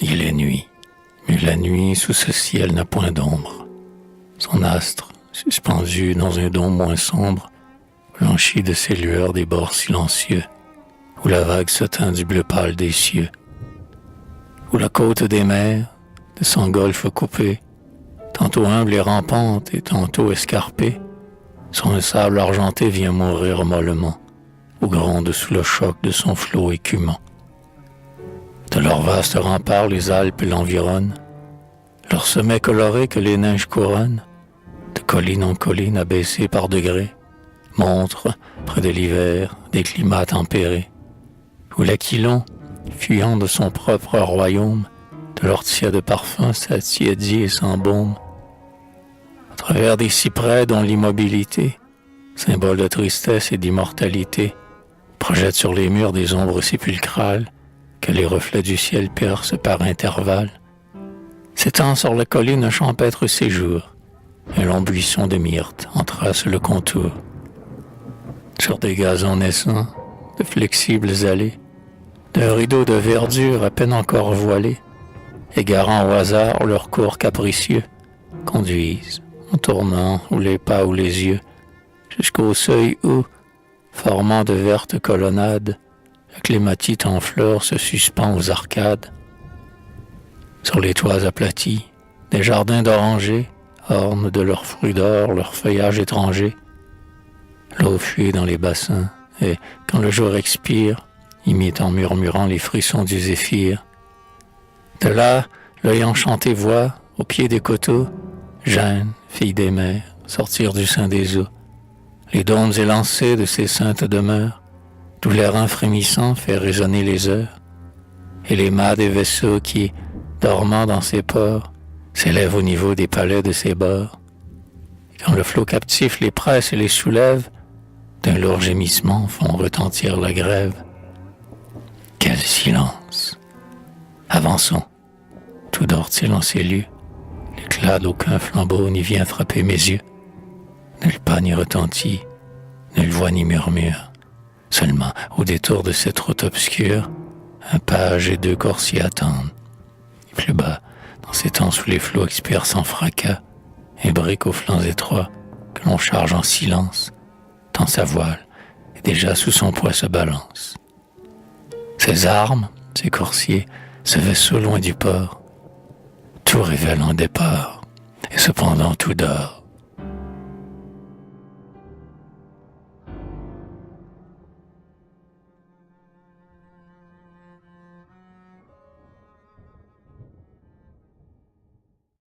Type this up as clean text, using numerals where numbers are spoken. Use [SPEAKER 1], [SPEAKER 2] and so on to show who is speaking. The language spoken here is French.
[SPEAKER 1] Il est nuit, mais la nuit sous ce ciel n'a point d'ombre. Son astre, suspendu dans un dôme moins sombre, blanchit de ses lueurs des bords silencieux, où la vague se teint du bleu pâle des cieux, où la côte des mers, de son golfe coupé, tantôt humble et rampante et tantôt escarpée, sur un sable argenté vient mourir mollement, ou gronde sous le choc de son flot écumant. De leurs vastes remparts les Alpes l'environnent, leurs sommets colorés que les neiges couronnent, de colline en colline abaissés par degrés, montrent, près de l'hiver, des climats tempérés, où l'Aquilon, fuyant de son propre royaume, de leur tiède parfum s'attiédit et s'embaume. À travers des cyprès dont l'immobilité, symbole de tristesse et d'immortalité, projette sur les murs des ombres sépulcrales que les reflets du ciel percent par intervalles, s'étend sur la colline un champêtre séjour, un long buisson de myrte en trace le contour. Sur des gazons naissants, de flexibles allées, d'un rideau de verdure à peine encore voilé, égarant au hasard leur cours capricieux, conduisent, en tournant ou les pas ou les yeux, jusqu'au seuil où, formant de vertes colonnades, la clématite en fleurs se suspend aux arcades. Sur les toits aplatis, des jardins d'orangers ornent de leurs fruits d'or leur feuillage étranger. L'eau fuit dans les bassins, et, quand le jour expire, imite en murmurant les frissons du zéphyr. De là, l'œil enchanté voit, au pied des coteaux, Jeanne, fille des mers, sortir du sein des eaux. Les dômes élancés de ces saintes demeures, d'où l'air frémissant fait résonner les heures, et les mâts des vaisseaux qui, dormant dans ses ports, s'élèvent au niveau des palais de ses bords. Et quand le flot captif les presse et les soulève, d'un lourd gémissement font retentir la grève. Quel silence! Avançons. Tout dort-il en ces lieux? L'éclat d'aucun flambeau n'y vient frapper mes yeux. Nul pas n'y retentit, nulle voix n'y murmure. Seulement, au détour de cette route obscure, un page et deux coursiers attendent. Et plus bas, dans ces temps sous les flots expirent sans fracas, un brick aux flancs étroits que l'on charge en silence, tant sa voile, et déjà sous son poids se balance. Ses armes, ses coursiers, ce vaisseau loin du port, tout révèle un départ, et cependant tout dort.